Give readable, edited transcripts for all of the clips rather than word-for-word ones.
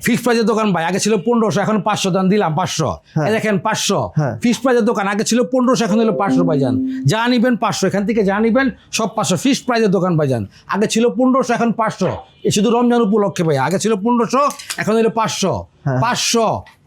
Fixed প্রাইজের দোকান ভাই, আগে ছিল 1500, এখন 500 দাম দিলাম 500। এই দেখেন 500 ফিক্সড প্রাইজের দোকান, আগে ছিল 1500, এখন হলো 500 ভাইজান। যা নিবেন 500, এখান থেকে যা নিবেন সব 500। ফিক্সড প্রাইজের দোকান ভাইজান, আগে ছিল 1500, এখন 500। এই শুধু রমজান উপলক্ষে ভাই, আগে ছিল 1500, এখন হলো 500।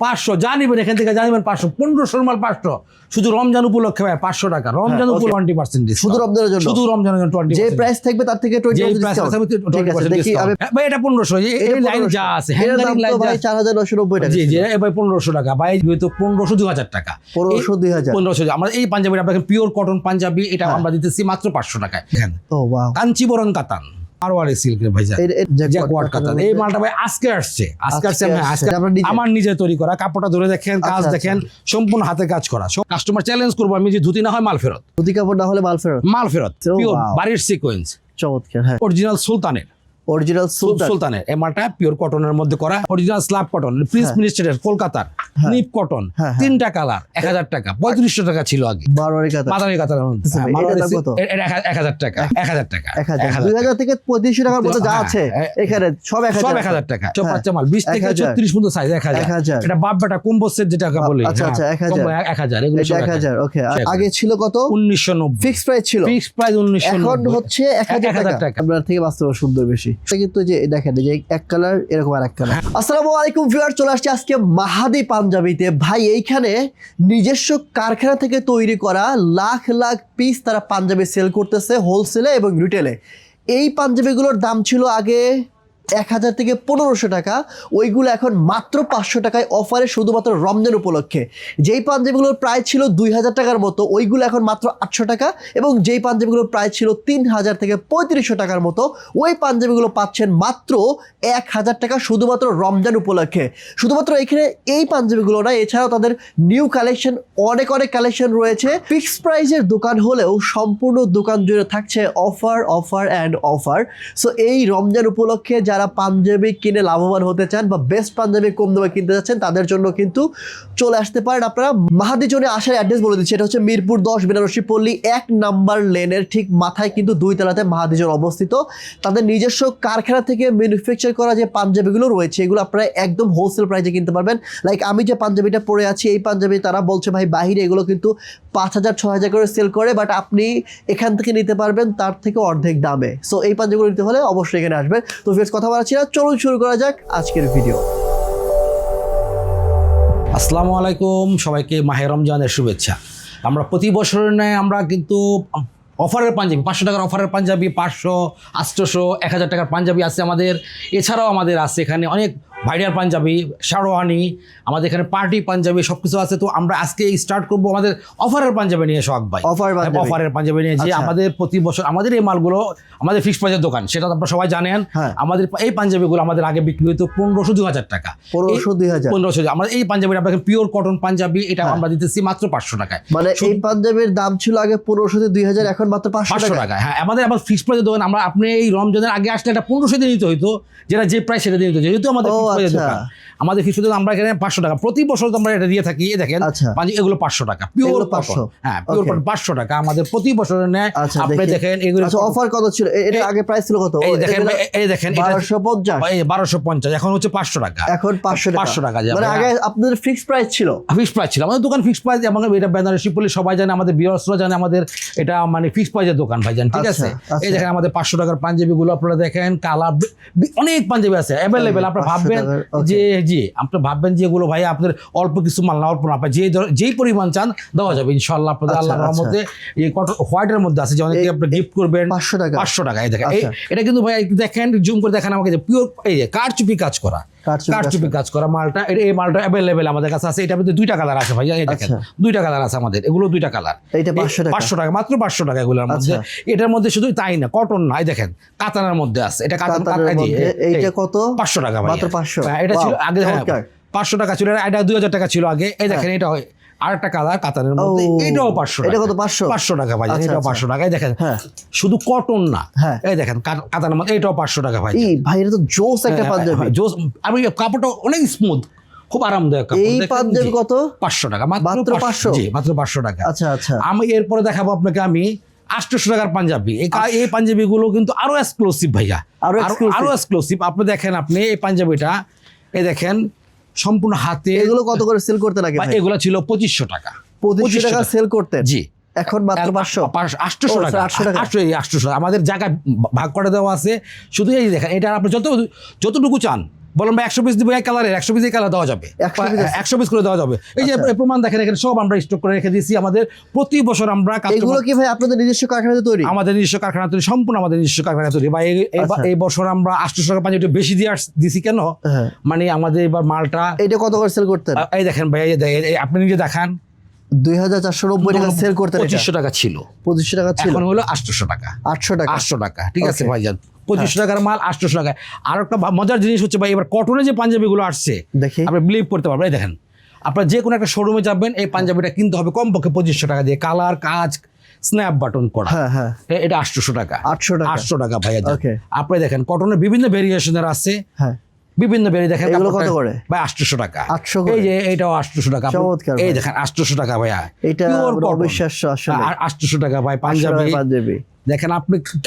500 যা নিবেন এখান থেকে যা নিবেন 500। 1500 মাল 500, শুধু রমজান উপলক্ষে ভাই 500 টাকা। রমজান উপলক্ষে 20% ডিসকাউন্ট, শুধু রমজানের জন্য, শুধু রমজানের জন্য 20%। যে প্রাইস থাকবে তার থেকে 20% ডিসকাউন্ট। ভাই এটা 1500, এই লাইন যা আছে হ্যাঙ্গারিং লাইন ভাই 4990 টাকা। জি জি ভাই 1500 টাকা ভাই, যেহেতু 1500 2000 টাকা। 1500 আমরা এই পাঞ্জাবিটা আপনাকে পিওর কটন পাঞ্জাবি, এটা আমরা দিতেছি মাত্র 500 টাকায়। দেখেন ও ওয়াও, কাঞ্চিবরণ কাতান, মারওয়াড়ি সিল্কের ভাইজান, জ্যাকওয়ার্ড কাতান। এই মালটা ভাই আজকে আসছে আমার নিজে তৈরি করা। কাপড়টা ধরে দেখেন, কাজ দেখেন, সম্পূর্ণ হাতে কাজ করা। কাস্টমার চ্যালেঞ্জ করবো আমি, যে ধুতি না হয় মাল ফেরত, ধুতি কাপড় না হলে মাল ফেরত। পিওর বাড়ির সিকোয়েন্স, চমৎকার। অরিজিনাল সুলতানের, সুলতানের এই মালটা পিওর কটনের মধ্যে করা, অরিজিনাল স্ল্যাব কটন, প্রিন্স মিনিস্টারের কলকাতার নিপ কটন, 3টা কালার, 1000 টাকা। 3500 টাকা ছিল আগে মাদারি কাতার। 1000 টাকা, 1000 টাকা, 2000 থেকে 3500 টাকার মধ্যে যা আছে এখানে সব 1000 টাকা। সব বাচ্চা মাল 20 থেকে 34 পর্যন্ত সাইজ 1000। এটা বাপবাটা কম্বো সেট যেটাকে বলি। আচ্ছা 1000 এগুলো 1000। ওকে, আগে ছিল কত? 1990 ফিক্সড প্রাইস ছিল। ফিক্সড প্রাইস 1990, এখন হচ্ছে 1000 টাকা। আপনার থেকে বাস্তব সুন্দর বেশি। কিন্তু যে দেখেন যে এক কালার এরকম আর এক কালার। আসসালামু আলাইকুম ভিউয়ার, চলে আসছে আজকে মাহাদি পাঞ্জাবিতে। ভাই এইখানে নিজস্ব কারখানা থেকে তৈরি করা লাখ লাখ পিস তারা পাঞ্জাবি সেল করতেছে হোলসেলে এবং রিটেলে। এই পাঞ্জাবিগুলোর দাম ছিল আগে 1000 থেকে 1500 টাকা, ওইগুলো এখন মাত্র 500 টাকায় অফারে, শুধুমাত্র রমজান উপলক্ষে। যেই পাঞ্জাবিগুলোর প্রাইস ছিল 2000 টাকার মতো, ওইগুলো এখন মাত্র 800 টাকা। এবং যেই পাঞ্জাবিগুলোর প্রাইস ছিল 3000 থেকে 3500 টাকার মতো, ওই পাঞ্জাবিগুলো পাচ্ছেন মাত্র 1000 টাকা, শুধুমাত্র রমজান উপলক্ষে। শুধুমাত্র এখানে এই পাঞ্জাবিগুলো না, এছাড়াও তাদের নিউ কালেকশন, অনেক কালেকশন রয়েছে। ফিক্সড প্রাইসের দোকান হলেও সম্পূর্ণ দোকান জুড়ে থাকছে offer offer and offer. So এই রমজান উপলক্ষে যারা পাঞ্জাবি কিনে লাভবান হতে চান বা বেস্ট পাঞ্জাবি কম দামে কিনতে যাচ্ছেন, তাদের জন্য কিন্তু চলে আসতে পারেন আপনারা। মাহাদি জোনে আসার অ্যাড্রেস বলে দিচ্ছি, এটা হচ্ছে মিরপুর 10 বেনারসি পল্লী 1 নাম্বার লেনের ঠিক মাথায় কিন্তু 2 তলাতে মাহাদি জোন অবস্থিত। তাদের নিজস্ব কারখানা থেকে ম্যানুফ্যাকচার করা যে পাঞ্জাবিগুলো রয়েছে, এগুলো আপনারা একদম হোলসেল প্রাইসে কিনতে পারবেন। লাইক আমি যে পাঞ্জাবিটা পরে আছি, এই পাঞ্জাবি তারা বলছে ভাই বাহিরে এগুলো কিন্তু 5000 6000 করে সেল করে, বাট আপনি এখান থেকে নিতে পারবেন তার থেকে অর্ধেক দামে। সো এই পাঞ্জাবিগুলো নিতে হলে অবশ্যই এখানে আসবেন। তো ফ্রেন্ডস, কথা বলাচ্ছি না, চলুন শুরু করা যাক আজকের ভিডিও। আসসালামু আলাইকুম, সবাইকে মাহে রমজানের শুভেচ্ছা। আমরা প্রতি বছরের ন্যায় আমরা কিন্তু অফারের পাঞ্জাবি, 500 টাকার অফারের পাঞ্জাবি, 500, 800, 1000 টাকার পাঞ্জাবি আছে আমাদের। এছাড়াও আমাদের আছে এখানে অনেক ভাইরাল পাঞ্জাবি, শারওয়ানি, আমাদের এখানে পার্টি পাঞ্জাবি, সব কিছু আছে। তো আমরা আজকে স্টার্ট করবো আমাদের অফারের পাঞ্জাবি নিয়ে। সোহাগ ভাই, অফারের পাঞ্জাবি নিয়ে, যে আমাদের প্রতি বছর আমাদের এই মালগুলো আমাদের ফিক্সড প্রাইসের দোকান, সেটা আপনারা সবাই জানেন। আমাদের এই পাঞ্জাবিগুলো আমাদের আগে বিক্রি হতো 1500 2000 টাকা। 1500 আমাদের এই পাঞ্জাবিটা আপনাকে পিওর কটন পাঞ্জাবি, এটা আমরা দিতেছি মাত্র 500 টাকায়। মানে এই পাঞ্জাবির দাম ছিল আগে 1500 থেকে 2000, এখন মাত্র 500 টাকা। হ্যাঁ, আমাদের আবার ফিক্সড প্রাইসের দোকান। আমরা আপনি এই রমজানের আগে আসলে এটা 1500 দিয়ে নিতে হইতো, যেটা যে প্রাইস সেটা দিয়ে নিতে, যেহেতু আমাদের আমাদের ফিক্সড দোকান, আমরা এখানে 500 টাকা প্রতি বছর আমরা এটা দিয়ে থাকি। দেখেন এগুলো 500 টাকা পিওর 500। হ্যাঁ, পিওর 500 টাকা আমাদের প্রতি বছরের নেয়। আপনি দেখেন এগুলো অফার কত ছিল, এটা আগে প্রাইস ছিল কত? এই দেখেন 1250, এখন হচ্ছে 500 টাকা। এখন 500 টাকা। মানে আগে আপনাদের ফিক্সড প্রাইস ছিল? ফিক্সড প্রাইস ছিল আমাদের দোকান, ফিক্সড প্রাইস। এবং এটা বেনারসি পল্লী সবাই জানে, আমাদের ভিউয়ার্সরা জানে, আমাদের এটা মানে ফিক্সড প্রাইসের দোকান ভাইজান, ঠিক আছে? এই দেখেন আমাদের 500 টাকার পাঞ্জাবিগুলো আপনারা দেখেন, কালার অনেক পাঞ্জাবি আছে অ্যাভেলেবেল। আপনারা ভাববেন যে আপনারা ভাববেন যেগুলো ভাই আপনাদের অল্প কিছু মাল না, অল্প না, যেই পরিমাণ চান দেওয়া যাবে ইনশাআল্লাহ আপনাদের আল্লাহর রহমতে। এই কটন হোয়াইটের মধ্যে আছে, যে অনেকে আপনি গিফট করবেন 500 টাকা। এই দেখেন এটা কিন্তু ভাই দেখেন, জুম করে দেখেন আমাকে, যে পিওর এই যে কারচুপি কাজ করা, কারচুপি কাজ করা মালটা। এই মালটা অ্যাভেলেবেল আমাদের কাছে আছে। এটার মধ্যে 2টা কালার আছে ভাই, এই দেখেন 2টা কালার আছে আমাদের, এগুলো 2টা কালার। এটা 500 টাকা, মাত্র 500 টাকা এগুলোর মধ্যে। এটার মধ্যে শুধু তাই না, কটন না, এই দেখেন কাতানের মধ্যে আছে। এটা কাতান, এইটা কত? 500 টাকা ভাই, মাত্র 500। এটা ছিল আগে 500 টাকা ছিল, এটা 2000 টাকা ছিল আগে। এই দেখেন এটা আরেকটা কালার কাতানের মধ্যে, এটাও 500 টাকা। এটা কত? 500 টাকা ভাই, এটাও 500 টাকা। এই দেখেন শুধু কটন না, এই দেখেন কাতানের মধ্যে, এটাও 500 টাকা ভাই। ভাই এটা তো জোস একটা পাঞ্জাবি, জোস। আমি কাপড়টা অনেক স্মুথ, খুব আরামদায়ক কাপড়। এই পাঞ্জাবি কত? 500 টাকা, মাত্র 500। জি, মাত্র 500 টাকা। আচ্ছা আচ্ছা। আমি এরপরে দেখাবো আপনাকে আমি 800 টাকার পাঞ্জাবি। এই পাঞ্জাবিগুলো কিন্তু আরো এক্সক্লুসিভ ভাইয়া, আরো এক্সক্লুসিভ। আপনি দেখেন, আপনি এই পাঞ্জাবিটা এই দেখেন সম্পূর্ণ হাতে। এগুলো কত করে সেল করতে লাগে? এগুলো ছিল 2500 টাকা। 2500 টাকা সেল করতেন? জি। এখন মাত্র 500 800 টাকা। 800 টাকা আমাদের জায়গায় ভাগ করে দেওয়া আছে। শুধু এই দেখেন, এটা আপনি যতটুকু চান বলেন ভাই 100 পিস দিব এক কালারের, 100 পিস এই কালার দেওয়া যাবে, 100 পিস করে দেওয়া যাবে। এই যে প্রমাণ দেখেন, এখানে সব আমরা স্টক করে রেখে দিয়েছি। আমাদের প্রতি বছর আমরা এগুলো কি ভাই আপনাদের নিজস্ব কারখানাতে তৈরি? আমাদের নিজস্ব কারখানা তৈরি, সম্পূর্ণ আমাদের নিজস্ব কারখানা তৈরি। ভাই এই বছর আমরা 800 টাকা পাঞ্জাবি একটু বেশি দিয়ে দিছি কেন, মানে আমাদের এবার মালটা। এটা কত করে সেল করতেন? এই দেখেন ভাই, আপনি নিজে দেখান, 2490 টাকা সেল করতেন। 2500 টাকা ছিল। 2500 টাকা ছিল, এখন হলো 800 টাকা। 800 টাকা। 800 টাকা, ঠিক আছে ভাইজান। 2500 টাকার মাল 800 টাকায়। আর একটা মজার জিনিস হচ্ছে ভাই, এবার কটনের যে পাঞ্জাবিগুলো আসছে, দেখি আপনি বিলিভ করতে পারবেন। এই দেখেন, আপনার যে কোনো একটা শোরুমে যাবেন, এই পাঞ্জাবিটা কিনতে হবে কমপক্ষে 2500 টাকা দিয়ে, কালার কাজ স্ন্যাপ বাটন করা। হ্যাঁ, এটা 800 টাকা। 800 টাকা ভাইয়া। ওকে, আপনি দেখেন কটনের বিভিন্ন ভেরিয়েশনের আছে। হ্যাঁ, বিভিন্ন বেরি দেখেন। এগুলো কত করে ভাই? 800 টাকা। 800 করে। এই যে এটাও 800 টাকা। এই দেখেন 800 টাকা ভাইয়া। এটা অবিশ্বাস্য আসলে। 800 টাকা ভাই পাঞ্জাবি। দেখেন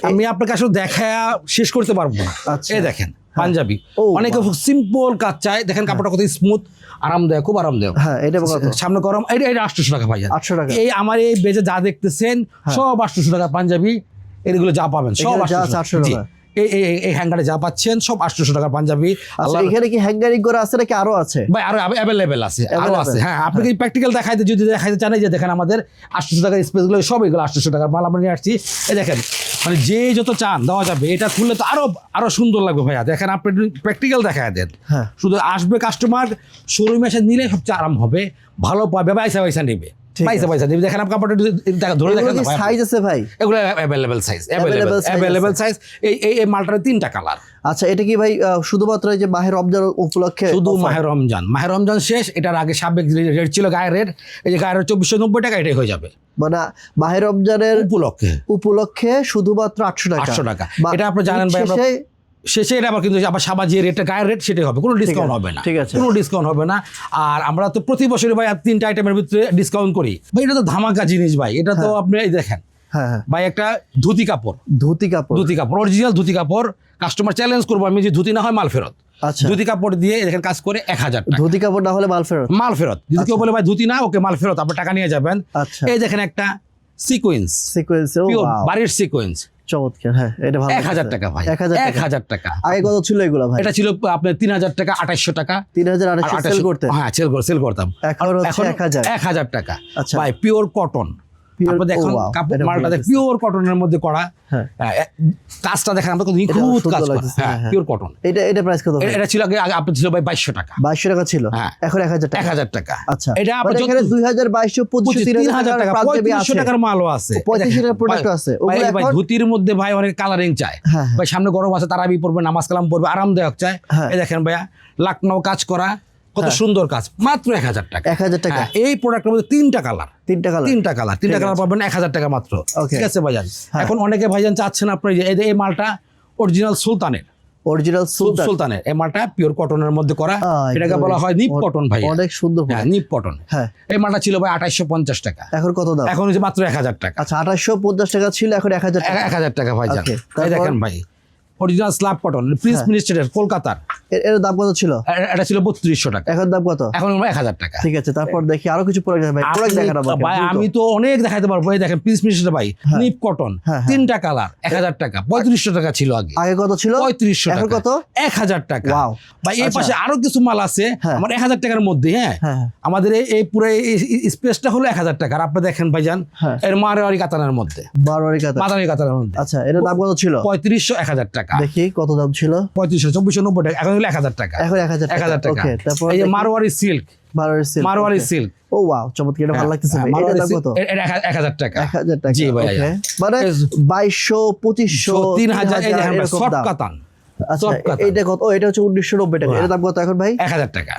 আমি আপনাকে আসলে দেখায়া শেষ করতে পারবো না। এই দেখেন পাঞ্জাবি, অনেকে সিম্পল কাজ চায়। দেখেন কাপড়টা কত স্মুথ, আরামদায়ক, খুব আরামদায়ক। হ্যাঁ, এটা সামনে গরম। এটা 800 টাকা ভাইয়া। 800 টাকা। এই আমার এই বেজে যা দেখতেছেন সব 800 টাকা পাঞ্জাবি। এগুলো যা পাবেন সব 800 টাকা। এই হ্যাঙ্গারে যা পাচ্ছেন সব 800 টাকার পাঞ্জাবি। এখানে কি হ্যাঙ্গারিং করা আছে নাকি আরো আছে? ভাই আরো অ্যাভেলেবেল আছে, আরো আছে। হ্যাঁ, আপনাকে প্র্যাকটিক্যাল দেখাইতে যদি দেখাইতে চান, যে দেখেন আমাদের 800 টাকার স্পেসগুলো সব এগুলো 800 টাকার মাল আমরা নিয়ে আসছি। এই দেখেন, মানে যে যত চান দেওয়া যাবে। এটা খুললে তো আরো সুন্দর লাগবে ভাইয়া। দেখেন আপনি প্র্যাকটিক্যাল দেখায় দেন। শুধু আসবে কাস্টমার, শোরুমে এসে নিলে সবচেয়ে আরাম হবে, ভালো পাবে, পয়সা নেবে। পয়সা দিবে। দেখেন আপনার কাপড়টা ধরে দেখেন, সাইজ আছে ভাই? এগুলো অ্যাভেলেবল সাইজ। এই মালটার 3টা কালার। আচ্ছা, এটা কি ভাই শুধুমাত্র এই যে মাহে রমজান উপলক্ষে? শুধু মাহে রমজান শেষ। এটার আগে সাবেক রেট ছিল গায়ের রেট, এই যে গায়ের 2490 টাকা, এটাই হয়ে যাবে। মানে মাহে রমজানের উপলক্ষে শুধুমাত্র 800 টাকা। এটা আপনি জানেন ভাই, শেষে এটা আবার কিন্তু আবার সাবা যে রেটটা গায়ের রেট সেটাই হবে, কোনো ডিসকাউন্ট হবে না। ঠিক আছে, কোনো ডিসকাউন্ট হবে না। আর আমরা তো প্রতি বছরই ভাই 3টা আইটেমের ভিতরে ডিসকাউন্ট করি ভাই। এটা তো ধামাকা জিনিস ভাই। এটা তো আপনি দেখেন ভাই, একটা ধুতি কাপড়, অরিজিনাল ধুতি কাপড়। কাস্টমার চ্যালেঞ্জ করবো আমি, যে ধুতি না হয় মাল ফেরত। আচ্ছা, ধুতি কাপড় দিয়ে দেখেন কাজ করে 1000 টাকা। ধুতি কাপড় না হলে মাল ফেরত। যদি কেউ বলে ভাই ধুতি না, ওকে মাল ফেরত, আপনি টাকা নিয়ে যাবেন। এই দেখেন একটা সিকোয়েন্স, বাড়ির সিকোয়েন্স, চমৎকার। হ্যাঁ, এটা ভালো। 1000 টাকা ভাই। 1000 টাকা। আগে কত ছিল এগুলো ভাই? এটা ছিল আপনার 3000 টাকা, 2800 টাকা। 3800 সেল করতে? হ্যাঁ, সেল করতাম। এখন 1000 টাকা ভাই। Pure cotton. আপনি দেখুন কাপড় মালটা, পিওর কটনের মধ্যে করা। কাজটা দেখেন আমরা কত নিখুঁত কাজ করা। হ্যাঁ, পিওর কটন। এটা প্রাইস কত? এটা ছিল আগে আপনার ছিল ভাই 2200 টাকা। 2200 টাকা ছিল, এখন 1000 টাকা। 1000 টাকা। আচ্ছা, এটা আপনার এখানে 2022 3000 টাকা 3500 টাকার মালও আছে, 3500 টাকার প্রোডাক্ট আছে। ওগুলো ভাই ধুতির মধ্যে ভাই অনেক কালারিং চায় ভাই। সামনে গরম আছে, তারাবি পড়বে, নামাজ কালাম পড়বে, আরামদায়ক চায়। এই দেখেন ভাইয়া, লাকনাও কাজ করা, কত সুন্দর কাজ, মাত্র 1000 টাকা। 1000 টাকা। এই প্রোডাক্টের মধ্যে 3টা কালার পাবেন 1000 টাকা মাত্র। ঠিক আছে ভাইজান। এখন অনেকে ভাইজান চাচ্ছেন আপনি এই মালটা অরিজিনাল সুলতানের, এই মালটা পিওর কটনের মধ্যে করা। এটাকে বলা হয় নিপ কটন ভাই, অনেক সুন্দর। হ্যাঁ, নিপ কটন। এই মালটা ছিল ভাই 2850 টাকা। এখন কত দাম? এখন হচ্ছে মাত্র 1000 টাকা। আচ্ছা, 2850 টাকা ছিল, এখন 1000 টাকা ভাইজান। এই দেখেন ভাই, অরিজিনাল স্ল্যাব কটন, প্রিন্স মিনিস্টারের, কলকাতার। এর দাম কত ছিল? এটা ছিল 3200 টাকা। এখন দাম কত? এখন 1000 টাকা। ঠিক আছে, তারপর দেখি আরো কিছু প্রোডাক্ট ভাই। আমি তো অনেক দেখাতে পারবো। এই দেখেন প্রিন্স মিনিস্টার ভাই, নিপ কটন, 3টা কালার, 1000 টাকা। 3500 টাকা ছিল আগে। কত ছিল? 3500 টাকা। এখন কত? 1000 টাকা। ভাই এই পাশে আরো কিছু মাল আছে আমার 1000 টাকার মধ্যে। হ্যাঁ, আমাদের এই পুরো স্পেসটা হলো 1000 টাকা। আর আপনি দেখেন ভাইজান, এর মারোয়ারি কাতানের মধ্যে, মারোয়ারি কাতানের মধ্যে। আচ্ছা, এর দাম কত ছিল? 3500, 1000 টাকা। দেখি কত দাম ছিল? 3500, 2490 টাকা। এখন হলো 1000 টাকা। এখন 1000 টাকা। ওকে, তারপর এই যে মারোয়ারি সিল্ক, ও ওয়াও, চমৎকার, এটা ভালো লাগতেছে ভাই। এটার দাম কত? এটা 1000 টাকা। 1000 টাকা। জি ভাই। মানে 2200, 2500, 3000। এই দেখেন সফট কাতান। আচ্ছা, এটা কত? এটা হচ্ছে 1990 টাকা। এর দাম কত এখন ভাই? 1000 টাকা।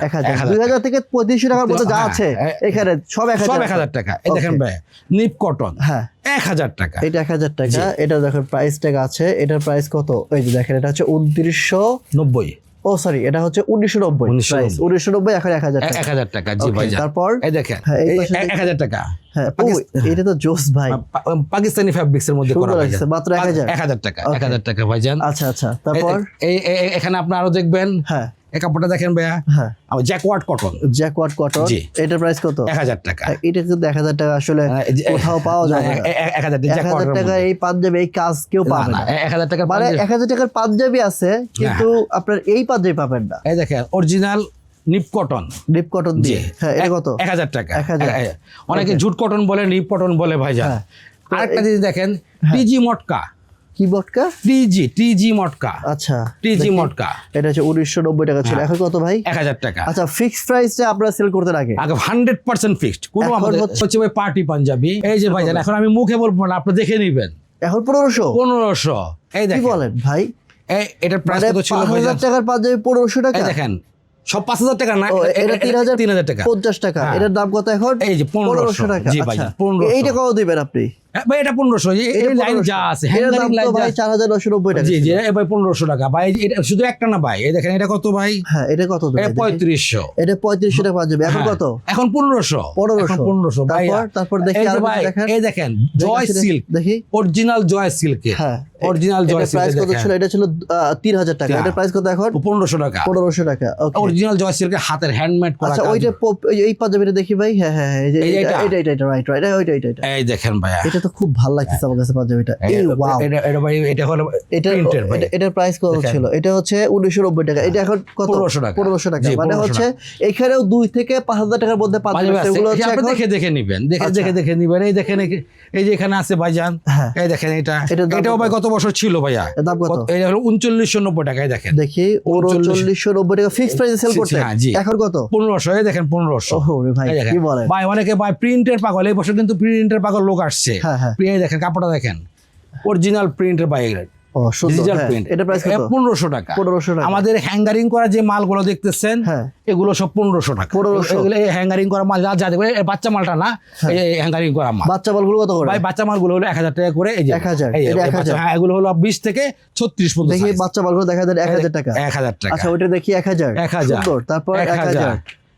2000 থেকে 3500 টাকার মধ্যে যা আছে এখানে সব 1000 টাকা। এই দেখেন ভাই, নিপ কটন। হ্যাঁ, 1000 টাকা। এটা 1000 টাকা। এটা দেখেন প্রাইস ট্যাগ আছে। এটার প্রাইস কত? এই যে দেখেন, এটা হচ্ছে 2990। ও সরি, এটা হচ্ছে 1990 প্রাইস। 1990, এখন 1000 টাকা। 1000 টাকা। জি ভাই। তারপর এই দেখেন 1000 টাকা। হ্যাঁ, এটা তো জোস ভাই, পাকিস্তানি ফ্যাব্রিক্স এর মধ্যে করা হয়েছে, মাত্র 1000 টাকা। 1000 টাকা ভাইজান। আচ্ছা, তারপর এখানে আপনি আরো দেখবেন। হ্যাঁ, এই কাপড়টা দেখেন ভাইয়া, হ্যাঁ আমার জ্যাকওয়ার্ড কটন, জ্যাকওয়ার্ড কটন, জি। এটার প্রাইস কত? 1000 টাকা। এটা কিন্তু 1000 টাকা আসলে কোথাও পাওয়া যায় না। 1000 টাকা 1000 টাকা এই পাঞ্জাবি এই কাজ কেউ পাবে না। 1000 টাকা মানে 1000 টাকার পাঞ্জাবি আছে কিন্তু আপনার এই পাঞ্জাবি পাবেন না। এই দেখেন original Nip cotton, deep cotton দিয়ে, হ্যাঁ এটা কত? 1000 টাকা। 1000 অনেকে জুট কটন বলে, নিপ কটন বলে ভাইজান। হ্যাঁ। আরেকটা জিনিস দেখেন, টিজি মটকা, কি বটকা? টিজি মটকা, আচ্ছা টিজি দেখি। মটকা এটা হচ্ছে 1990 টাকা ছিল, এখন কত ভাই? 1000 টাকা। আচ্ছা ফিক্সড প্রাইসে আপনারা সেল করতে আগে 100% ফিক্সড, কোনো এখন আমাদের হচ্ছে ভাই পার্টি পাঞ্জাবি। এই যে ভাইজান, এখন আমি মুখে বলবো না, আপনি দেখে নেবেন। এখন 1500? 1500। এই কি দেখেন বলেন ভাই? এটার প্রাইস মানে কত ছিল 5000 টাকার পাঞ্জাবি 1500 টাকা? এই দেখেন সব 5000 টাকা না, ও, এটা 3000 টাকা। 50 টাকা। হ্যাঁ। এটার দাম কত এখন? এই যে 1500 টাকা। জি ভাই, আচ্ছা 1500। এইটা কত দিবেন আপনি? ভাই এটা 1500, এই এটা লাইন 1500 যা আছে, এটার দাম হ্যাঙ্গারিং তো লাইন ভাই 4990 টাকা জি ছিল। জি, এই ভাই 1500 টাকা ভাই। এটা শুধু একটা না ভাই, এই দেখেন এটা কত ভাই? হ্যাঁ এটা কত এটা দেবেন? 3500। এটা 3500 টাকা পাঞ্জাবি, এখন হ্যাঁ, কত? এখন 1500। 1500 এখন 1500 ভাই। তারপর দেখি এই যে আরো ভাই, দেখেন। এই দেখেন জয় সিল্ক, দেখি। অরিজিনাল জয় সিল্কের, হ্যাঁ অরিজিনাল জয় এটা প্রাইস সিল্কের কত ছিল? এটা ছিল 3000 টাকা। হ্যাঁ। এটার প্রাইস কত এখন? 1500 টাকা। 1500 টাকা। ওকে অরিজিনাল জয় সিল্কের হাতের হ্যান্ডমেড করা আচ্ছা কাজ। ওইটা এই পাঞ্জাবিটা দেখি ভাই। হ্যাঁ হ্যাঁ হ্যাঁ, এই যে এই যে এটা এটা? এটা রাইট রাইট, ওইটা এই দেখেন ভাইয়া, এটা তো খুব ভালো লাগছে আমার কাছে পাঞ্জাবিটা। এই ওয়াও, এটা ভাই, এটা হলো এটা প্রিন্টের ভাই। এটার প্রাইস কত দেখেন। ছিল? এটা হচ্ছে 1990 টাকা। এটা এখন কত? 1500 টাকা। 1500 টাকা। জি, মানে 1500 হচ্ছে এখানেও 2 থেকে 5000 টাকার মধ্যে পাঞ্জাবি পাঞ্জাবি আছে। আছে, এগুলো এই হচ্ছে আপনি এখন দেখে নিবেন, আচ্ছা। দেখে নিবেন। এই দেখেন, এই যে এখানে আছে ভাইজান, হ্যাঁ। এই দেখেন এটা, এটার দাম এটাও কত? ভাই গত বছর ছিল ভাইয়া। এর দাম কত? এটা হলো 3990 টাকা। এই দেখেন দেখি 3990 টাকা ফিক্সড প্রাইসে সেল করতে। হ্যাঁ, জি। এখন কত? 1500। এই দেখেন 1500। ওহো রে ভাই, এই দেখেন কি বলেন? ভাই, অনেকে ভাই প্রিন্টের পাগল, এই বছর কিন্তু প্রিন্টের পাগল লোক আসছে। হ্যাঁ, হ্যাঁ। এই দেখেন কাপড়টা দেখেন, অরিজিনাল প্রিন্টের ভাই, ও সুন্দর। ডিজিটাল হ্যাঁ। প্রিন্ট। এটা প্রাইস কত? 1500 টাকা। 1500 টাকা। আমাদের হ্যাঙ্গারিং করা যে মালগুলো দেখতেছেন, হ্যাঁ। এগুলো সব 1500 টাকা। 1500 এগুলো হ্যাঙ্গারিং করা মাল, যা দেখবে বাচ্চা মালটা না, এই হ্যাঙ্গারিং করা মাল। বাচ্চা বলগুলো কত করে? ভাই বাচ্চা মালগুলো হলো 1000 টাকা করে। এই যে 1000, এই যে, এটা এই 1000 বাচ্চা, হ্যাঁ, এগুলো হলো 20 থেকে 36 পর্যন্ত দেখি size। বাচ্চা বলগুলো দেখা যায় 1000 টাকা। 1000 টাকা। আচ্ছা ওইটা দেখি 1000। 1000। সুন্দর। তারপর 1000।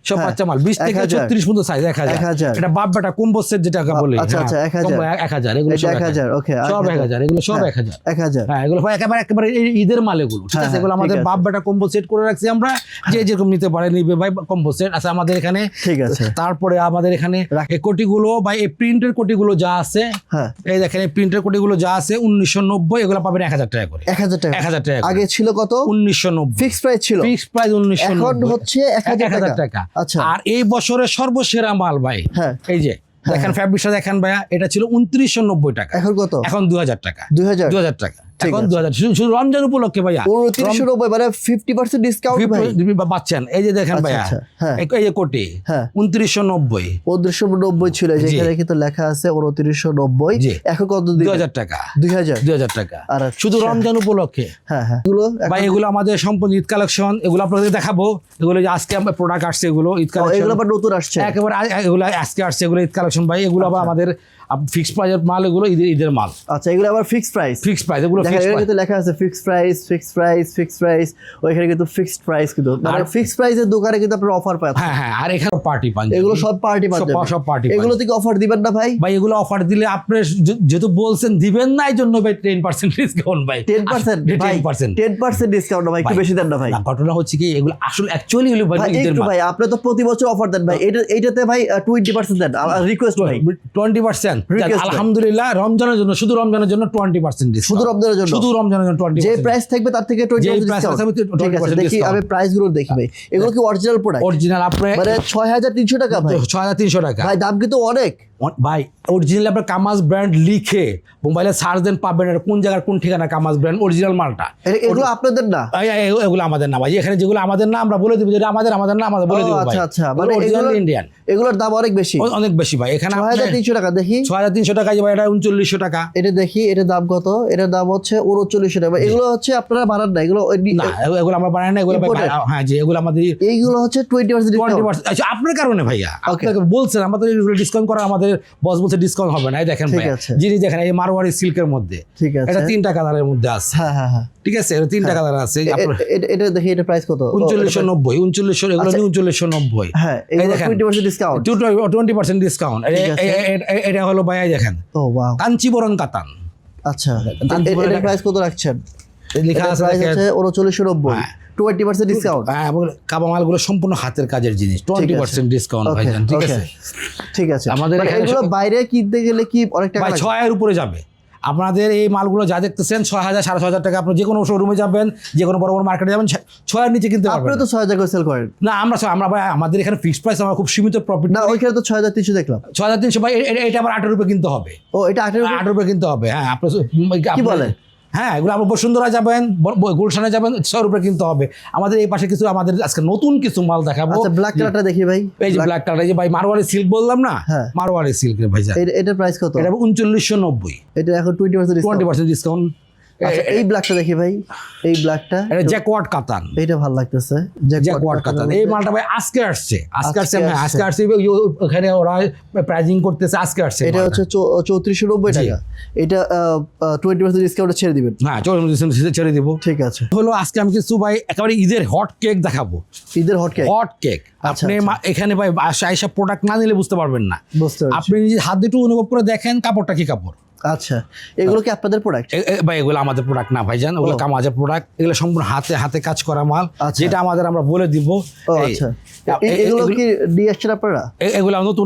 সব হ্যাঁ, বাচ্চা মাল 20 থেকে 1000 36 পর্যন্ত সাইজ। 1000। এটা বাপ বেটা কম্বো সেট যেটা বলি। আচ্ছা, আচ্ছা, 1000 1000 এগুলো এটা সব 1000, ওকে, সব 1000, এগুলো সব 1000। 1000। হ্যাঁ, এগুলো ভাই একেবারে এই ঈদের মাল এগুলো, ঠিক হ্যাঁ, আছে? এগুলো হ্যাঁ, আমাদের ঠিক আছে। বাপ বেটা কম্বো সেট করে রাখছি আমরা, যে যেরকম নিতে পারে নিবে ভাই কম্বো সেট আছে আমাদের এখানে। ঠিক আছে। তারপরে আমাদের এখানে রাখ- এই কোটিগুলো বা এই প্রিন্টের কোটিগুলো যা আছে, হ্যাঁ এই দেখেন এই প্রিন্টের কোটিগুলো যা আছে 1990, এগুলো পাবেন 1000 টাকা করে। 1000 টাকা। 1000 টাকা করে। আগে ছিল কত? 1990 ফিক্সড প্রাইস ছিল। Fixed price 1990। এখন হচ্ছে 1000 টাকা। আচ্ছা। আর এই বছরের সর্বসেরা মাল ভাই, হ্যাঁ। এই যে দেখেন ফ্যাব্রিকটা দেখেন ভাইয়া, এটা ছিল 2990 টাকা, এখন কত? এখন 2000 টাকা। 2000 2000 টাকা ঠিক এখন আছে। 2000, শুধু রমজান উপলক্ষে ভাইয়া 2990 মানে 50% ডিসকাউন্ট ভাই। পাচ্ছেন। এই যে দেখেন আচ্ছা, ভাইয়া, আচ্ছা, হ্যাঁ। এই যে কোটি হ্যাঁ। 2990, 2990 ছিল, জি। যেখানে কিন্তু লেখা আছে 2990। জি। এখন কত দিবেন? 2000 টাকা। 2000। 2000 টাকা আর শুধু রমজান উপলক্ষে। হ্যাঁ হ্ঁ, এগুলো ভাই এগুলো আমাদের সম্পূর্ণ ঈদ কালেকশন, এগুলো আপনাদের দেখাবো। এগুলো যে আজকে আমরা প্রোডাক্ট আসছে, এগুলো ঈদ এগুলো কালেকশন আবার নতুন আসছে। একেবারে এগুলো আজকে আসছে, এগুলো ঈদ কালেকশন ভাই। এগুলো আবার আমাদের ফিক্সড প্রাইসের মাল, এগুলো ঈদের মাল, আচ্ছা এগুলো আবার ফিক্সড প্রাইস। ফিক্সড প্রাইস, এগুলো দেখেন ফিক্সড এখানে প্রাইস। কিন্তু লেখা আছে fixed price, fixed price, fixed price. ওইখানে কিন্তু ফিক্সড প্রাইস, কিন্তু মানে ফিক্সড প্রাইসের দোকানে কিন্তু আপনারা অফার পাচ্ছেন। হ্যাঁ হ্যাঁ, আর এখানে পার্টি পাঞ্জাবি, এগুলো সব পার্টি পাচ্ছেন। সব পার্টি। এগুলো থেকে অফার দিবেন না ভাই? ভাই এগুলো অফার দিলে আপনি যেহেতু বলছেন দিবেন না, এই জন্য ভাই 10% ডিসকাউন্ট ভাই। 10%? ভাই 10%। 10% ডিসকাউন্ট না ভাই, একটু বেশি দেন না ভাই। না, ঘটনা হচ্ছে কি, এগুলো আসলে অ্যাকচুয়ালি হলো ভাই ভাই ঈদের একটু মাল। ভাই, আপনি তো প্রতি বছর অফার দেন ভাই, এইটাতে ভাই 20% দেন, রিকোয়েস্ট ভাই। 20%। Request ভাই। আলহামদুলিল্লাহ, রমজানের জন্য, শুধু রমজানের জন্য 20% ডিসকাউন্ট। শুধু রমজানের জন্য? শুধু রমজানের জন্য 20%। যে প্রাইস থাকবে তার থেকে 20% price ডিসকাউন্ট। থাকবে, ঠিক আছে, 20% দেখি discount। আমি প্রাইস গুলো দেখি ভাই। এগুলো কি অরিজিনাল প্রোডাক্ট? অরিজিনাল আপনার মানে 6300 টাকা ভাই? 6300 টাকা ভাই দাম কিন্তু অনেক ভাই। অরিজিনাল আপনার কামাজ ব্র্যান্ড লিখে মোবাইলে সার্চ দেন, পাবেন এটা কোন জায়গার কোন ঠিকানা কামাজ ব্র্যান্ড অরিজিনাল মালটা। এগুলো আপনাদের না? এগুলো আমাদের না ভাই। এখানে যেগুলো আমাদের না আমরা বলে দিব, যেটা আমাদের না আমাদের বলে দিব ভাই। আচ্ছা আচ্ছা, মানে অরিজিনাল এগুলো ইন্ডিয়ান, এগুলোর দাম অনেক বেশি, অনেক বেশি ভাই। এখানে 6300 টাকা। দেখি 6300 টাকা, ভাই এটা 3900 টাকা। এটা দেখি, এটার দাম কত? এটার দাম হচ্ছে 3900 টাকা। এগুলো হচ্ছে আপনারা বানান না, এগুলো না, এগুলো আমরা বানাই না, এগুলো ভাই। Imported? হ্যাঁ জি, এগুলো আমাদের এইগুলো হচ্ছে 20% ডিসকাউন্ট। 20%। আচ্ছা, আপনার কারণে ভাইয়া, আপনাকে বলছেন আমাদের ডিসকাউন্ট করা, আমাদের বস বলছে ডিসকাউন্ট হবে না। এই দেখেন ঠিক ভাই, আছে। জিনিস দেখেন, এই মারওয়ারি সিল্কের মধ্যে, ঠিক আছে। এটা 3 টাকা দামের মধ্যে আছে। হ্যাঁ হ্যাঁ হ্যাঁ, ঠিক আছে, এটা 3 টাকা দাম আছে। এটা দেখি, এটা প্রাইস কত? 3990, 3900, এগুলো 3990। হ্যাঁ, এই এগুলো দেখেন 20% ডিসকাউন্ট। 20% ডিসকাউন্ট। ঠিক আছে। এটা হলো ভাই, এই দেখেন ও ওয়াও, কাঞ্চিবরণ কাতান, আচ্ছা। কাঞ্চিপুরের এটার প্রাইস কত রাখছেন? লেখা এটার আছে প্রাইস দেখেন। হচ্ছে 3990। হ্যাঁ। 20% ডিসকাউন্ট। হ্যাঁ, এবং কাবা মালগুলো সম্পূর্ণ হাতের কাজের জিনিস, 20% ডিসকাউন্ট ভাইজান। ঠিক আছে, ঠিক আছে। আমাদের মানে এখানে এগুলো বাইরে কিনতে গেলে কি অনেক টাকা ভাই লাগে? 6 এর উপরে যাবে। আপনাদের এই মালগুলো যা দেখতেছেন 6,000 6,500 টাকা, আপনি যে কোনো শোরুমে যাবেন, যে কোনো বড় বড় মার্কেটে যাবেন, 6 এর নিচে কিনতে পারবেন আপনিও না। তো 6000 করে সেল করেন। না, আমরা ভাই আমাদের এখানে ফিক্সড প্রাইস, আমরা খুব সীমিত প্রফিট। না, ওইখানে তো 6300 দেখলাম। 6,300 ভাই, এটা আবার 8 রুপে কিনতে হবে। ও, এটা 8 8 রুপে কিনতে হবে। হ্যাঁ, কি বলেন? হ্যাঁ, এগুলো আপনার বসুন্ধরা যাবেন, গুলশানে যাবেন, 100 রুপে কিনতে হবে। আমাদের এই পাশে কিছু, আমাদের আজকে নতুন কিছু মাল দেখাবো। আচ্ছা, ব্ল্যাক কালারটা দেখি ভাই। এই যে ব্ল্যাক কালার, এই যে ভাই মারওয়ারি সিল্ক বললাম না, হ্যাঁ। মারওয়ারি সিল্ক ভাই, এটার প্রাইস কত? এটা 3990। এটা এখন 20% ডিসকাউন্ট। 20% ডিসকাউন্ট। আচ্ছা, এই ব্ল্যাকটা দেখি ভাই, এই ব্ল্যাকটা এটা জ্যাকওয়ার্ড কাতান। এটা ভালো লাগতেছে, জ্যাকওয়ার্ড কাতান। এই মালটা ভাই আজকে আসছে, হ্যাঁ, আজকে আসছে। ওখানে ওরা প্রাইজিং করতেছে, আজকে আসছে। এটা হচ্ছে 3490 টাকা। এটা 20% ডিসকাউন্টে ছেড়ে দিবেন। হ্যাঁ, 40% ছেড়ে দিব। ঠিক আছে। হলো আজকে আমি কিছু ভাই একেবারে ঈদের হট কেক দেখাবো। ঈদের হট কেক? হট কেক আপনি এখানে ভাই এইসব প্রোডাক্ট না নিলে বুঝতে পারবেন না। বুঝতে পারছি। আপনি নিজে হাত দিয়ে একটু অনুভব করে দেখেন কাপড়টা কি কাপড়। আচ্ছা, এগুলো কি আপনাদের প্রোডাক্ট? ভাই এগুলো আমাদের প্রোডাক্ট না ভাইজান, ওগুলো কামাজের প্রোডাক্ট। এগুলো সম্পূর্ণ হাতে কাজ করা মাল, আচ্ছা। যেটা আমাদের আমরা বলে দিব। আচ্ছা, এগুলো কি দিয়ে আসছেন আপনারা? এগুলো নতুন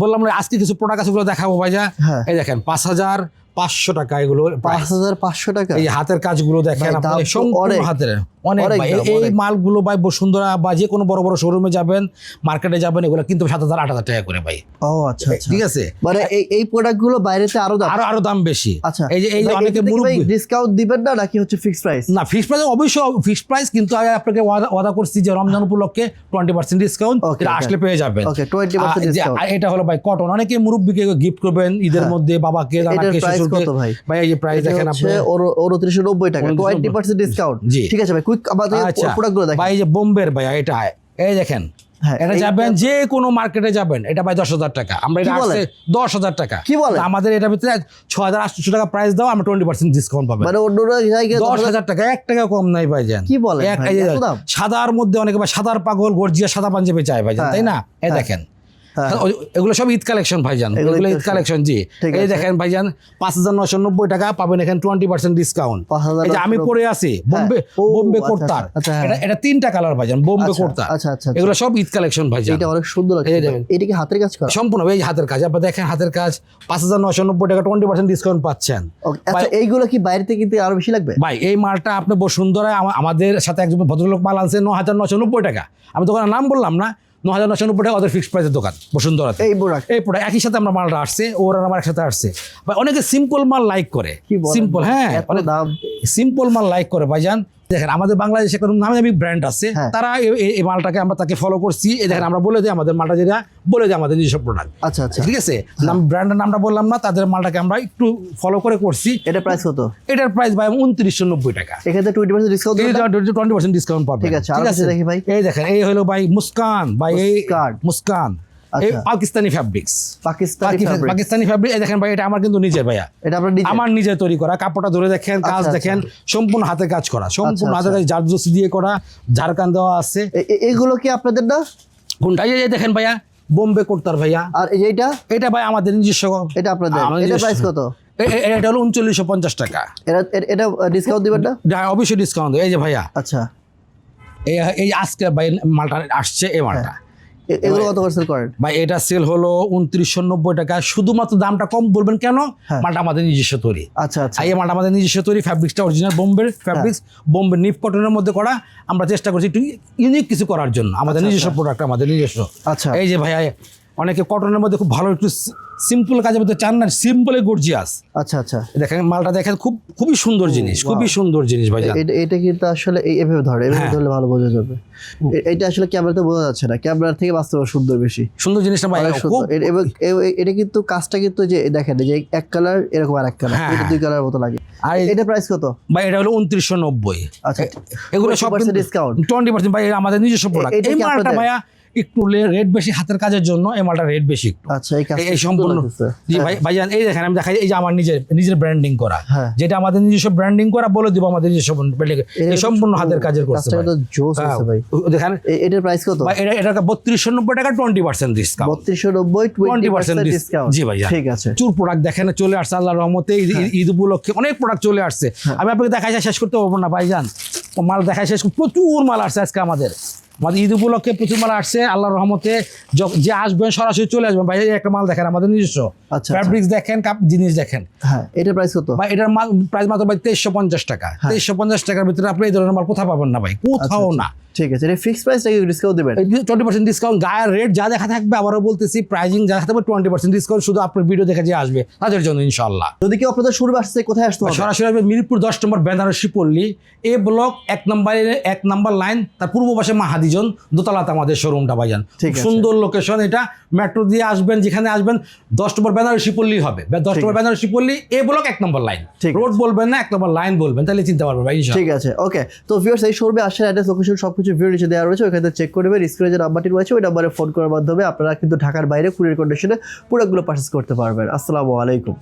বললাম না, আজকে কিছু প্রোডাক্ট আছে, ওগুলো দেখাবো ভাইজান। হ্যাঁ। এই দেখেন 5500 টাকা এগুলো। 5500 টাকা? এই হাতের কাজগুলো দেখেন ভাই, দাম আপনি, তো সম্পূর্ণ অনেক। হাতের অনেক অনেক ভাই। দাম, এই অনেক। মালগুলো ভাই বসুন্ধরা বা যে কোনো বড় বড় শোরুমে যাবেন, মার্কেটে যাবেন, এগুলো কিন্তু 7,000 8,000 টাকা করে ভাই। ও আচ্ছা আচ্ছা, ঠিক আছে। মানে এই প্রোডাক্টগুলো বাইরেতে আরো দাম? আরো দাম বেশি। আচ্ছা, এই যে অনেকে মুরব্বি ডিসকাউন্ট দিবেন না নাকি হচ্ছে ফিক্সড প্রাইস? না, ফিক্সড প্রাইস অবশ্যই ফিক্সড প্রাইস, কিন্তু আমি আপনাকে ওয়াদা করছি যে রমজান উপলক্ষে 20% ডিসকাউন্ট এটা আসলে পেয়ে যাবেন। ওকে, 20% ডিসকাউন্ট। এটা হলো ভাই কটন। অনেকে মুরব্বিকে গিফট করবেন ঈদের মধ্যে, বাবাকে, দাদাকে, শ্বশুরকে। কত ভাই? ভাই এই যে প্রাইস দেখেন আপনি, 2990 টাকা, 20% ডিসকাউন্ট। জি। ঠিক আছে ভাই, কুইক আমাদের আচ্ছা প্রোডাক্টগুলো দেখেন। ভাই এই যে বোম্বের ভাই, এটা এই দেখেন, হ্যাঁ, এটা যাবেন যে কোনো মার্কেটে যাবেন, এটা ভাই 10,000 টাকা। আমরা এটা আসছে 10,000 টাকা। কি বলেন? আমাদের এটা ভিতরে 6,800 টাকা প্রাইস দাও, আমরা 20% ডিসকাউন্ট পাবেন। মানে অন্য জায়গায় 10,000 টাকা, 1 টাকা কম নাই ভাইজান। কি বলেন ভাই, এত দাম? সাদার মধ্যে অনেকে ভাই সাদার পাগল, গর্জিয়া সাদা পাঞ্জাবি চায় ভাইজান, তাই না? এই দেখেন, এগুলো সব ঈদ কালেকশন ভাইজান, এগুলো ঈদ কালেকশন। জি, এই দেখেন ভাইজান, 5,990 টাকা পাবেন এখানে 20% ডিসকাউন্ট। এই যে আমি পরে আছি বোম্বে কোর্তার, এটা 3টা কালার ভাইজান, বোম্বে কোর্তার। আচ্ছা আচ্ছা, এগুলো সব ঈদ কালেকশন ভাইজান। এটা অনেক সুন্দর লাগছে। এটা কি হাতের কাজ করা? সম্পূর্ণ এই হাতের কাজ। আপনি দেখেন হাতের কাজ, 5,990 টাকা 20% ডিসকাউন্ট পাচ্ছেন। আচ্ছা, এইগুলো কি বাইরে থেকে কিনতে আরো বেশি লাগবে? ভাই এই মালটা আপনি বসুন্ধরায় আমাদের সাথে একজন ভদ্রলোক মাল আনছে 9,990 টাকা। আমি দোকানের নাম বললাম না, 9,990 টাকা ওদের ফিক্সড প্রাইসের দোকান বসুন্ধরাতে। এই প্রোডাক্ট একই সাথে আমরা মালটা আসছে, ওরা আমার একসাথে আসছে ভাই। অনেকে সিম্পল মাল লাইক করে, সিম্পল, হ্যাঁ, অনেক দাম সিম্পল মাল লাইক করে ভাইজান। দেখেন আমাদের বাংলাদেশে একটা নামি দামি ব্র্যান্ড আছে, তারা এই মালটাকে আমরা তাকে ফলো করছি। এই দেখেন আমরা বলে দিই আমাদের মালটা, যেটা বলে দিই আমাদের নিজস্ব প্রোডাক্ট। আচ্ছা আচ্ছা, ঠিক আছে, ব্র্যান্ডের নামটা বললাম না, তাদের মালটাকে আমরা একটু ফলো করে করছি। এটা প্রাইস কত? এটার প্রাইস ভাই 2990 টাকা। এখানে 20% ডিসকাউন্ট? 20% ডিসকাউন্ট পাবেন। ঠিক আছে, আর কিছু দেখি ভাই। এই দেখেন, এই হলো ভাই মুস্কান, ভাই এই মুস্কান, এই পাকিস্তানি ফ্যাব্রিক্স, পাকিস্তানি ফ্যাব্রিক। এই দেখেন ভাই, এটা আমার কিন্তু নিজের ভাইয়া, এটা আমার নিজে তৈরি করা। কাপড়টা ধরে দেখেন, কাজ দেখেন, সম্পূর্ণ হাতে কাজ করা, সম্পূর্ণ হাতে কাজ, জারদোসি দিয়ে করা, ঝাড়খান দেওয়া আছে। এগুলো কি আপনাদের না? কোনটা? এই দেখেন ভাইয়া, বোম্বে কোর্তার ভাইয়া। আর এইটা? এটা ভাই আমাদের নিজস্ব। এটা আপনাদের? এটা প্রাইস কত? এটা হলো 3950 টাকা। এটা ডিসকাউন্ট দিবেন না? অবশ্যই ডিসকাউন্ট। এই যে ভাইয়া, আচ্ছা, এই আজকে ভাই মালটা আসছে, এই মালটা এগুলো কত করে সেল করেন ভাই? এটা সেল হলো 2990 টাকা। শুধুমাত্র দামটা কম বলবেন কেন? মালটা আমাদের নিজস্ব তৈরি। আচ্ছা আচ্ছা, এই মালটা আমাদের নিজস্ব তৈরি, ফ্যাব্রিক্সটা অরিজিনাল বোম্বের ফ্যাব্রিক্স, বোম্বে নিপ কটনের মধ্যে করা। আমরা চেষ্টা করছি একটু ইউনিক কিছু করার জন্য, আমাদের নিজস্ব প্রোডাক্ট, আমাদের নিজস্ব। আচ্ছা, এই যে ভাইয়া, অনেকে কটনের মধ্যে খুব ভালো একটু সিম্পল কাজের মধ্যে চান না, সিম্পলে গর্জিয়াস। আচ্ছা আচ্ছা, দেখেন মালটা দেখেন, খুবই সুন্দর জিনিস, খুবই সুন্দর জিনিস ভাই। এটা কিন্তু আসলে এইভাবে ধরে, এভাবে ধরলে ভালো বোঝা যাবে। এটা আসলে ক্যামেরাতে বোঝা যাচ্ছে না, ক্যামেরা থেকে বাস্তবে সুন্দর, বেশি সুন্দর জিনিসটা ভাই। এবং এটা কিন্তু কাজটা কিন্তু যে দেখেন, যে এক কালার এরকম আর এক কালার, এটা দুই কালার মতো লাগে। আর এটা প্রাইস কত ভাই? এটা হলো 2990। আচ্ছা, এগুলো সব ডিসকাউন্ট 20% ভাই, আমাদের নিজস্ব প্রোডাক্ট। এই মালটা ভাইয়া, একটু রেট বেশি হাতের কাজের জন্য এই মালটা রেট বেশি একটু। আচ্ছা এই কাজটা এই সম্পূর্ণ জি ভাই ভাইজান এই দেখেন আমি দেখাই এই যে আমার নিজের ব্র্যান্ডিং করা, হ্যাঁ। যেটা আমাদের নিজস্ব ব্র্যান্ডিং করা বলে দিব আমাদের নিজস্ব branding, এই সম্পূর্ণ হাতের কাজের করছে কাজটা ভাই। তো জোস হ্যাঁ, আছে ভাই। দেখেন এটার প্রাইস কত? ভাই এটা 3290 টাকা 20% ডিসকাউন্ট। 3290 20% ডিসকাউন্ট। জি ভাইয়া ঠিক আছে। চুর প্রোডাক্ট দেখেন চলে আসছে আল্লাহর রহমতে, ঈদ উপলক্ষে অনেক প্রোডাক্ট চলে আসছে। আমি আপনাকে দেখাই শেষ করতে পারবো না ভাইজান, মাল দেখাই শেষ প্রচুর মাল আসছে আজকে আমাদের ঈদ উপলক্ষে প্রচুর মাল আসছে আল্লাহর রহমতে। যে আসবেন সরাসরি চলে আসবেন ভাই। একটা মাল দেখেন আমাদের নিজস্ব আচ্ছা, ফ্যাব্রিক্স দেখেন, কাপ জিনিস দেখেন। হ্যাঁ এটার প্রাইস কত? ভাই এটার প্রাইস মাত্র ভাই 2350 টাকা। 2350 টাকার ভিতরে আপনি এই ধরনের মাল কোথাও পাবেন না ভাই, কোথাও না। ঠিক আছে, এটা ফিক্সড প্রাইস নাকি ডিসকাউন্ট দিবেন? 20% ডিসকাউন্ট, গায়ের রেট যা দেখা থাকবে, আবারও বলতেছি প্রাইজিং যা থাকবে 20% ডিসকাউন্ট, শুধু আপনার ভিডিও দেখে যে আসবে তাদের জন্য ইনশাআল্লাহ। যদি কেউ আপনাদের শুরু আসছে কোথায় আসতে হবে? সরাসরি আসবে মিরপুর 10 নম্বর বেনারসি পল্লী এ ব্লক 1 নম্বর লাইন, তার পূর্ব পাশে মাহাদিজন দোতলাতে আমাদের শোরুমটা ভাইজান। ঠিক খুব আছে। সুন্দর লোকেশন, এটা মেট্রো দিয়ে আসবেন, যেখানে আসবেন 10 নম্বর বেনারসি পল্লী হবে। 10 নম্বর বেনারসি পল্লী এ ব্লক 1 নম্বর লাইন, ঠিক রোড বলবেন না 1 নম্বর লাইন বলবেন, তাহলে চিনতে পারবেন ভাই ইনশাআল্লাহ। ঠিক আছে, ওকে। তো ভিউয়ার্স এই শোরুমে আসার অ্যাড্রেস, লোকেশন সবকিছু ভিডিও নিচে দেওয়া রয়েছে, ওখানে চেক করে নেবেন। স্ক্রিনে যে নাম্বারটি রয়েছে ওই নাম্বারে ফোন করার মাধ্যমে আপনারা কিন্তু ঢাকার বাইরে কুরিয়ার কন্ডিশনে প্রোডাক্টগুলো পারচেজ করতে পারবেন। আসসালামু আলাইকুম।